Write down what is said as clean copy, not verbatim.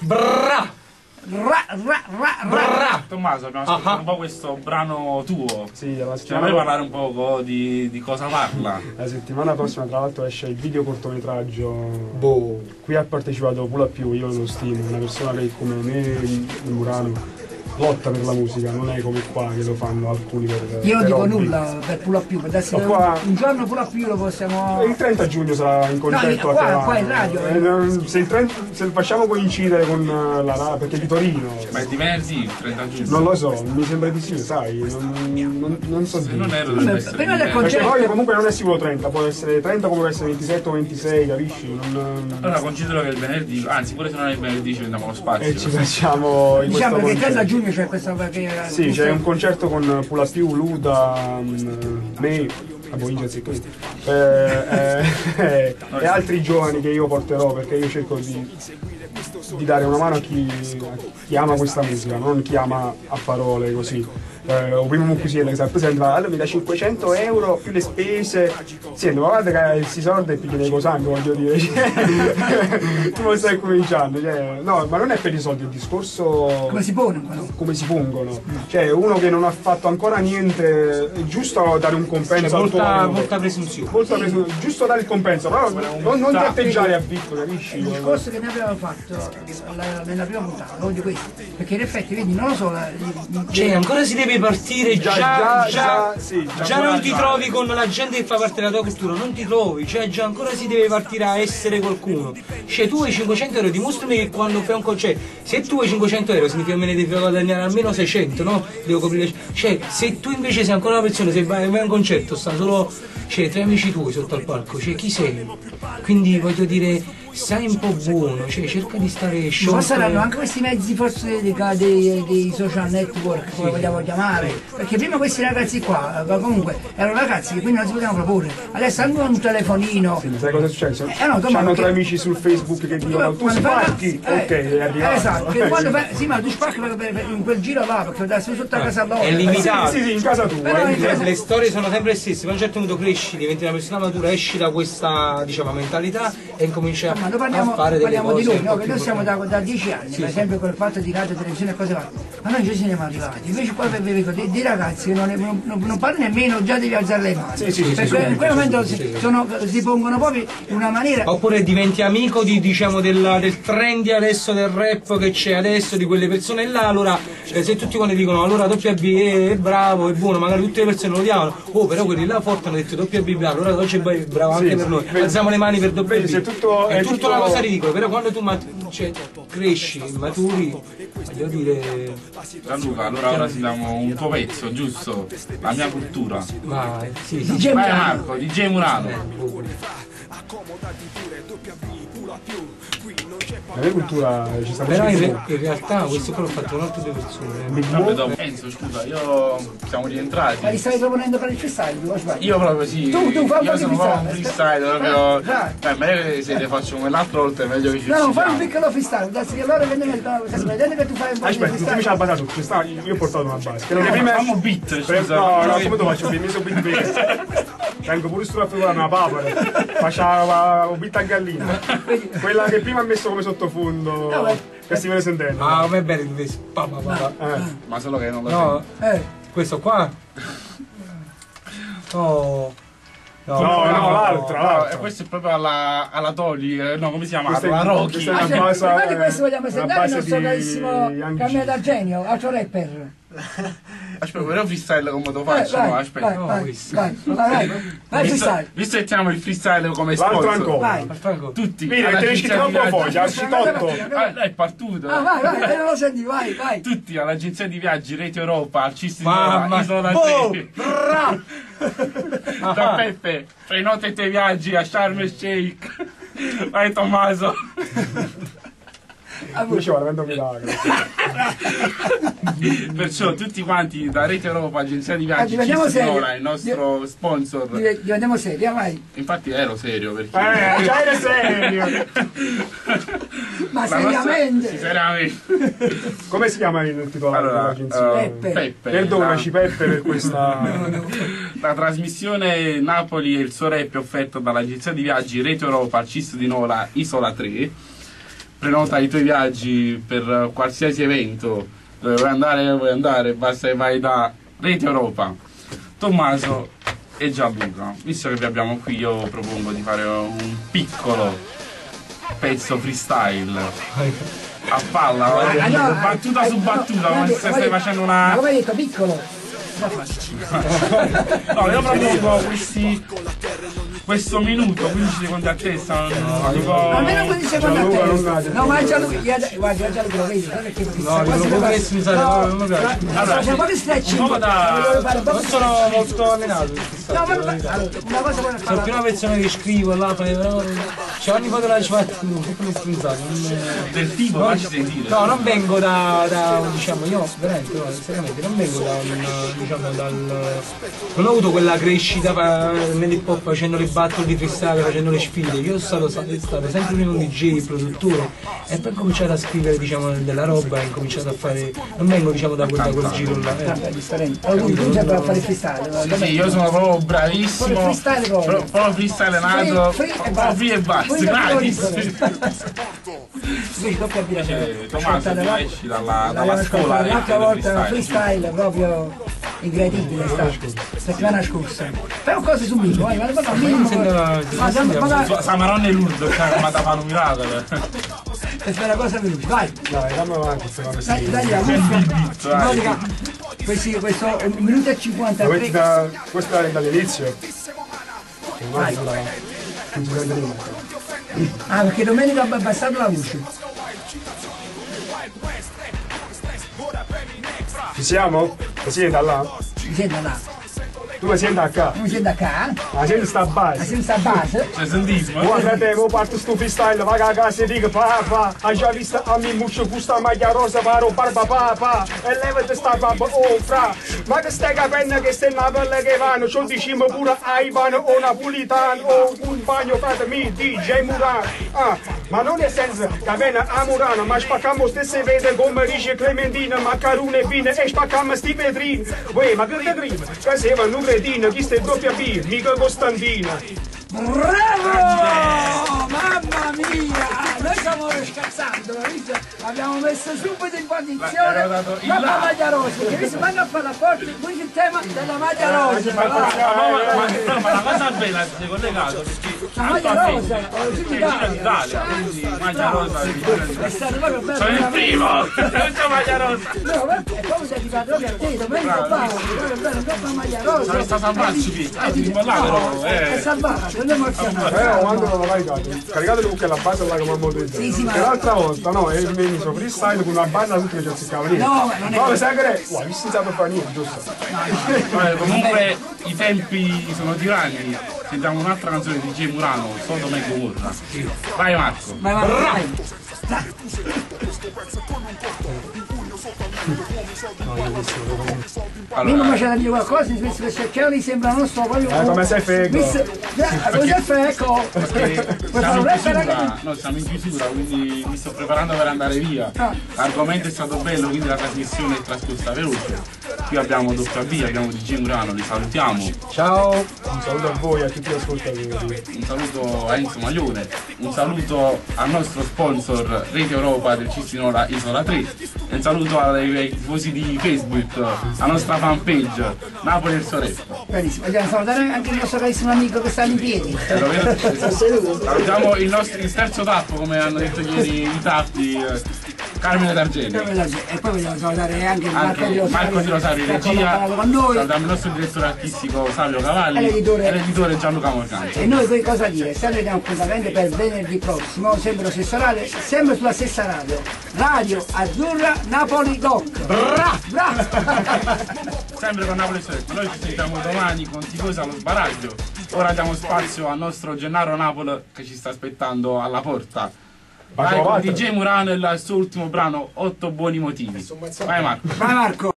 Brrra! Tommaso, abbiamo ascoltato un po' questo brano tuo. Sì, la Ci vuoi parlare un po' di cosa parla? La settimana prossima, tra l'altro, esce il video cortometraggio. Qui ha partecipato Pula Più, io lo stimo, una persona che come me in Murano lotta per la musica, non è come qua che lo fanno alcuni Io non dico hobby. nulla per Pula Più, per darsi qua, un giorno Pula Più lo possiamo. Il 30 giugno sarà in concerto a Teramo. Qua in radio. Se facciamo coincidere con la radio, perché è di Torino. Ma è di venerdì, il 30 giugno? Non lo so, mi sembra di sì, sai, non so dire. Non ero prima del Perché concerto. poi comunque non è sicuro 30, può essere 30 come può essere 27 o 26, capisci? Allora considero che il venerdì, anzi pure se non è il venerdì ci prendiamo lo spazio. E ci facciamo in Diciamo che il 30 concerto. giugno c'è questa perché. Sì, c'è un concerto con Pula Più, Luda, me, e altri giovani che io porterò, perché io cerco di dare una mano a chi ama questa musica, non chi ama a parole così. O prima un cucino che sta presente, allora mi dà 500 euro più le spese. Senti, ma guarda che questi soldi è più nei cosanti, voglio dire. Tu non stai cominciando, cioè, no, ma non è per i soldi, il discorso Come si pongono? come si pongono. Cioè, uno che non ha fatto ancora niente, è giusto dare un compenso al tuo amico. Molta presunzione. Giusto dare il compenso, però non ti atteggiare a vitto, capisci? Il discorso che noi abbiamo fatto nella prima puntata, voglio questo, perché in effetti vedi, non lo so, Cioè, ancora si deve partire già non ti trovi con la gente che fa parte della tua cultura, non ti trovi, cioè già ancora si deve partire a essere qualcuno. Cioè tu hai 500 euro, dimostrami che quando fai un concerto, se tu hai 500 euro significa che me ne devi guadagnare almeno 600, no? Devo coprire. Cioè, se tu invece sei ancora una persona, se vai a un concerto, stanno solo, cioè, 3 amici tuoi sotto al palco, cioè chi sei? Quindi voglio dire, stai un po' buono, cioè cerca di stare sciolto. ma saranno anche questi mezzi forse dei social network, come vogliamo chiamare, perché prima questi ragazzi qua, comunque, erano ragazzi che quindi non si potevano proporre, adesso hanno un telefonino. Sì, sai cosa è successo? No, C'hanno 3 amici sul Facebook che dicono tu sparchi, ok, è arrivato. Esatto, che quando sì, ma tu sparchi in quel giro là, perché adesso sotto a casa loro. È limitato. Sì, in casa tua. Le storie sono sempre le stesse, ma a un certo punto cresci, diventi una persona matura, esci da questa, diciamo, mentalità e incominci a Ma noi parliamo delle di cose noi, no? Che noi siamo da 10 anni, per esempio con il fatto di radio, televisione e cose varie, ma noi già siamo arrivati, invece qua vedo dei ragazzi che non parlano nemmeno, già devi alzare le mani, perché in quel momento si pongono proprio in una maniera. Oppure diventi amico diciamo del trendy adesso, del rap che c'è adesso, di quelle persone là, allora se tutti quanti dicono allora WB è bravo, è buono, magari tutte le persone lo odiavano, però quelli là forte hanno detto WB bravo, allora oggi è bravo anche per noi, alziamo le mani per WB, è tutto una cosa ridicola, però quando tu cresci, maturi, voglio dire. Gianluca, allora ora sentiamo un tuo pezzo, giusto? La mia cultura. Vai, sì. DJ Vai Murano. Marco, DJ Murano. La mia cultura ci sta Però facendo. in realtà questo qua l'ho fatto con altre due persone. Vabbè, dopo penso, scusa, io siamo rientrati. Ma li stai proponendo per il freestyle, o sbaglio? Io proprio sì, Tu fai un io po' di sono proprio un freestyle, freestyle, proprio. Vai. Meglio che se le faccio come l'altra volta è meglio che ci No, fai un uccidiamo. piccolo freestyle, adesso che loro vedendo che tu fai un po' di Aspetta, tu mi freestyle. c'è la base sotto, io ho portato una base. Che Facciamo beat, scusa. No, come tu faccio mi sono beat. Vengo pure sulla figura una papera. Facciamo un beat a gallina. Quella che prima ha messo come sottofondo. Che si vede sentendo. Ah, com'è bello invece. Ma solo che non lo No, sento. questo qua. Oh. No, l'altra. E questo è proprio alla Toli, no, come si chiama? Questa è- Alla Rocky. questa è una Prima base- di questo vogliamo una sentire il base nostro di carissimo Young Camille G. D'Argenio, altro rapper. Aspetta, però freestyle come lo faccio? No, aspetta. vai, freestyle. Visto che teniamo il freestyle come L'altro sponsor. ancora. Vai. Tutti. Vedi, alla te ne scritto agenzia troppo di poi, viaggi. ha scritto. È partito. Vai, non lo senti, vai. Tutti all'agenzia di viaggi Rete Europa, al CIS di Mamma. Isola Boh. 3. Da Peppe, prenota i tuoi viaggi a Sharm el Sheikh. Vai Tommaso. Invece vado a milagro. Perciò tutti quanti da Rete Europa, agenzia di viaggi, Diventiamo CIS di seri. Ora, il nostro sponsor. Diventiamo seri, vai. Infatti ero serio perché. Già eri serio. Ma La nostra- seriamente. Sì, seriamente. Come si chiama il titolare Allora, dell'agenzia? Peppe. Perdonaci Peppe per questa. La trasmissione Napoli e il suo rap offerta dall'agenzia di viaggi Rete Europa al CIS di Nola Isola 3 prenota i tuoi viaggi per qualsiasi evento, dove vuoi andare, basta che vai da Rete Europa, Tommaso e Gianluca. Visto che vi abbiamo qui, io propongo di fare un piccolo pezzo freestyle a palla, battuta su battuta, come se stai facendo una... Come hai detto, piccolo? No, io propongo questo minuto, 15 secondi a testa, almeno 15 secondi a testa. No, ma Gianluca, guarda, Gianluca lo vedi, No, non potresti usare, non mi piace. Allora, facciamo un po' di stretching. Non sono molto allenato. No, ma una cosa buona Sono più una persona che scrivo là, c'è ogni foto là ci faccio del tipo, facci sentire. No, non vengo da diciamo, io veramente, no, seriamente, non vengo da diciamo non ho avuto quella crescita nell'hip hop facendo le battle di freestyle, facendo le sfide. Io sono stato sempre prima un DJ, produttore, e poi ho cominciato a scrivere diciamo della roba e ho cominciato a fare, non vengo diciamo da quel giro là. È differente. Quindi tu già a fare freestyle. Sì, io sono proprio bravissimo. Freestyle proprio. Proprio freestyle nato, free e basta, gratis. Invece doppia birra. Tommaso, tu esci dalla scuola l'altra volta freestyle proprio incredibile, è stato settimana scorsa. Fai un cosa su Mimo, vai, guarda un minimo. Samarone Lurdo, cioè, ma da fare un miracolo. Questa è una cosa veloce, vai. Dai, dammi avanti, Dai la cuffia. Questo 1 minuto e 53. Questa è dall'inizio. Vai. Ah, perché domenica ha abbassato la voce. Ci siamo? Mi senti da là? Mi sento là. Tu mi senti da qua? Mi sento da qua? Ma senti sta La base? senza base? C'è sentismo? Guarda te, io parto sto freestyle, va a casa e dico papà, hai già visto a me muccio questa maglia rosa, paro barba papà, e levate sta barba, oh fra, ma che stai capendo che stai una pelle che vanno, c'ho diciamo pure Ivan o Napolitano, o un bagno fatemi DJ Murano, ma non è senza capire a Murano, ma spaccamo stesse vede come dice Clementina, maccarone fine e spaccamo sti vetrini, uè, ma che te prima, che sei un cretino, chi stai doppia B, mica Costantina. Bravo! Mamma mia! Noi stiamo scherzando, visto? Abbiamo messo subito in posizione la maglia rosa, che visto vanno a fare la porta, poi il tema della maglia rosa. Ma la cosa bella si è collegato perché La maglia rosa, d'Italia, quindi maglia rosa è stato proprio bello. sono il primo! Non c'ho maglia rosa! No, è proprio sei arrivato proprio a te, domenica Paolo, proprio bello, proprio la maglia rosa. Dove sta salvarci qui? Ti però, È salvato, non emozionato. Quando non l'ho caricato? Caricatelo con quella base là che mi ha molto Sì, sì, ma- E l'altra volta, no, è messo freestyle con una banda tutta che ci azzeccava lì. No, ma non è- No, sai che è? Guarda, mi si sa per fare niente, giusto? comunque i tempi sono tiranni. Sentiamo un'altra canzone di J Murano, Sodoma e Gomorra. Vai Marco. Vai, vai. Prima faceva dire qualcosa, visto che cerchiamo sembra non so, voglio... come sei fego. Come sei fego? Siamo in chiusura, quindi mi sto preparando per andare via. L'argomento è stato bello, quindi la trasmissione è trascorsa veloce. Qui abbiamo WB, abbiamo DJ Murano, li salutiamo. Ciao. Un saluto a voi, a tutti gli ascoltatori. Un saluto a Enzo Maglione, un saluto al nostro sponsor Rete Europa del Cistinora Isola 3 e un saluto ai tifosi di Facebook, la nostra fanpage Napoli e il Sorretto. Benissimo, vogliamo salutare anche il nostro carissimo amico che sta in piedi. Salutiamo il terzo tappo, come hanno detto ieri i tappi, Carmine D'Argeni. E poi vogliamo salutare anche Marco Di Rosario in regia, con noi. salutiamo il nostro direttore artistico Savio Cavalli E l'editore Gianluca Morganti. E noi poi cosa dire? Sempre diamo appuntamento per venerdì prossimo, sempre lo stesso orario, sempre sulla stessa radio. Radio Azzurra Napoli Doc. Bra! Sempre con Napoli e Sorretto. Noi ci sentiamo domani con tifosi allo sbaraglio. Ora diamo spazio al nostro Gennaro Napoli che ci sta aspettando alla porta. Vai con DJ Murano e il suo ultimo brano 8 buoni motivi. Vai Marco. Vai Marco.